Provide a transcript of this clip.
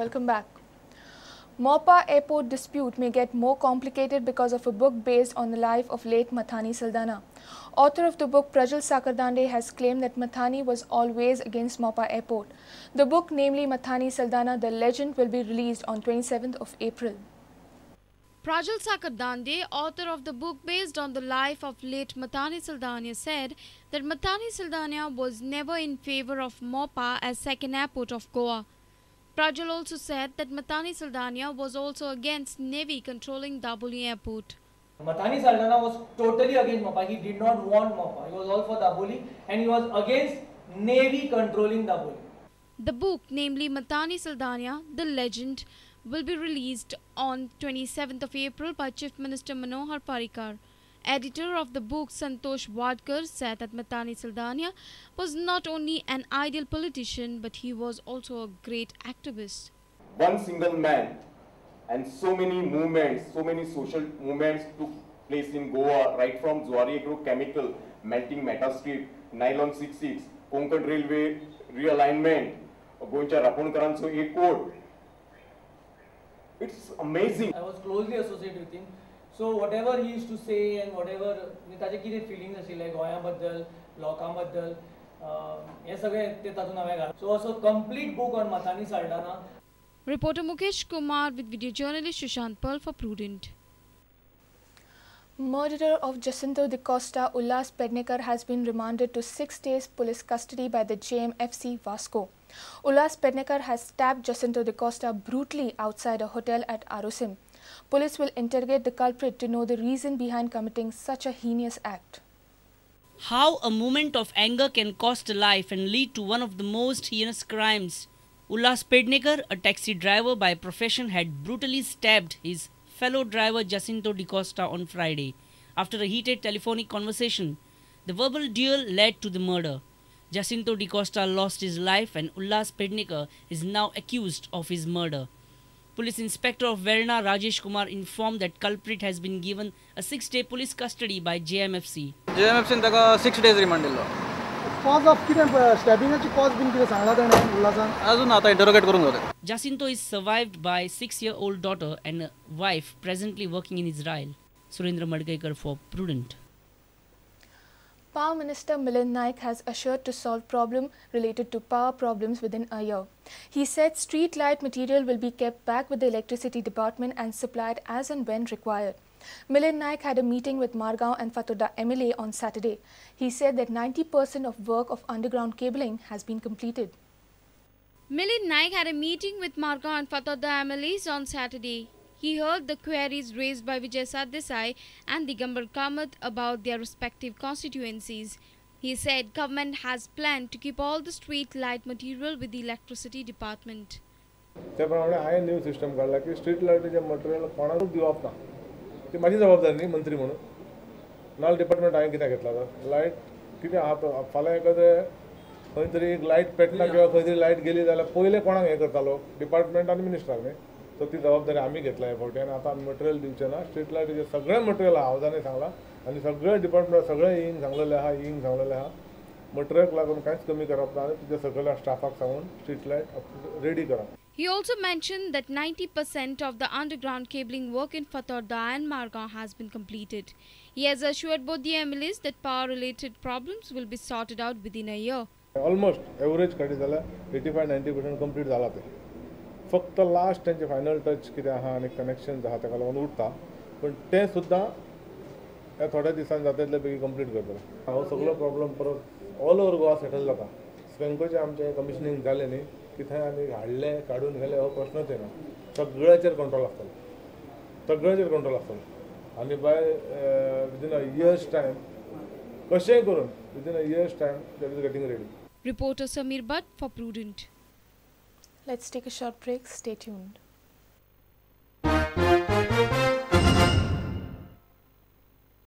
Welcome back. Mopa Airport dispute may get more complicated because of a book based on the life of late Matanhy Saldanha. Author of the book, Prudent, has claimed that Matanhy was always against Mopa Airport. The book, namely Matanhy Saldanha, The Legend, will be released on 27th of April. Prudent, author of the book based on the life of late Matanhy Saldanha, said that Matanhy Saldanha was never in favor of Mopa as second airport of Goa. Prudent also said that Matanhy Saldanha was also against Navy controlling Daboli Airport. Matanhy Saldanha was totally against Mopa. He did not want Mopa. He was all for Daboli and he was against Navy controlling Daboli. The book, namely Matanhy Saldanha, The Legend, will be released on 27th of April by Chief Minister Manohar Parrikar. Editor of the book, Santosh Wadkar, said that Matanhy Saldanha was not only an ideal politician, but he was also a great activist. One single man and so many movements, so many social movements took place in Goa, right from Zuari Agrochemical, melting Meta Strip, Nylon 66, Konkan Railway realignment, Goincha Rapunkaranso A code. It's amazing. I was closely associated with him. So whatever he used to say and whatever ताचे कितें feelings आशिल्ले गोंया बद्दल, लोकां बद्दल, हे सगळे ते तातूंत हांवें घातलें. So also complete book on Matanhy Saldanha. Reporter Mukesh Kumar with video journalist Sushant Pearl for Prudent. Murderer of Jacinto da Costa, Ullas Pednekar, has been remanded to 6 days police custody by the JMFC Vasco. Ullas Pednekar has stabbed Jacinto da Costa brutally outside a hotel at Arosim. Police will interrogate the culprit to know the reason behind committing such a heinous act. How a moment of anger can cost a life and lead to one of the most heinous crimes. Ullas Pednekar, a taxi driver by profession, had brutally stabbed his fellow driver Jacinto da Costa on Friday. After a heated telephonic conversation, the verbal duel led to the murder. Jacinto da Costa lost his life and Ullas Pednekar is now accused of his murder. Police Inspector of Verna Rajesh Kumar informed that culprit has been given a 6-day police custody by JMFC. JMFC in 6 days remand illo. Cause of stabbing cause been interrogate Jacinto is survived by a 6-year-old daughter and a wife presently working in Israel. Surendra Madgaikar for Prudent. Power Minister Milind Naik has assured to solve problem related to power problems within a year. He said street light material will be kept back with the electricity department and supplied as and when required. Milind Naik had a meeting with Margaon and Fatoda MLA on Saturday. He said that 90% of work of underground cabling has been completed. Milind Naik had a meeting with Margaon and Fatoda MLAs on Saturday. He heard the queries raised by Vijay Desai and Digambar Kamath about their respective constituencies. He said government has planned to keep all the street light material with the electricity department. I new system street light material ती माझी जबाबदारी नाही मंत्री म्हणून नाल department हांवें कित्याक घेतला लायट कितें आहा फाल्यां एखादें खंय तरी एक लायट पेटना किंवा खंय तरी लायट गेली जाल्यार पयलें कोणाक हें करतालो डिपार्टमेंट आनी मिनिस्टराक न्ही सो ती जबाबदारी आमी घेतला ह्या फावटी आनी आतां आमी मटेरियल दिवचें ना स्ट्रीट लायटीचें सगळें मटेरियल आहा हांव ताणें सांगलां आनी सगळें डिपार्टमेंट सगळें येयींक सांगलेलें आहा येयींक सांगलेलें आहा मटेरियलाक लागून कांयच कमी करप ना आनी तुज्या सगळ्या स्टाफाक सांगून स्ट्रीट लायट रेडी करप. He also mentioned that 90% of the underground cabling work in Fatoda and Margaon has been completed. He has assured both the MLAs that power-related problems will be sorted out within a year. Almost average काडी जाल्यार 85-90% complete जाला ते फक्त last तेंचे final touch कितें आहा आनी connection आहा ताका लागून उरता पण तें सुद्दां ह्या थोड्या दिसांनी जाता तितले बेगी कंप्लीट करतले. हांव सगळो प्रॉब्लम परत ऑल ओवर गोवा सेटल जाता. स्पेन्कोचें आमचें कमिशनिंग जालें न्ही की थंय आमी हाडले काडून गेले हो प्रश्नच येना सगळ्याचेर कंट्रोल आसतलो सगळ्याचेर कंट्रोल आसतलो आनी बाय विदीन अ इयर्स टायम कशेंय करून within a years time that is getting ready. Reporter Samir Bhatt for Prudent. Let's take a short break. Stay tuned.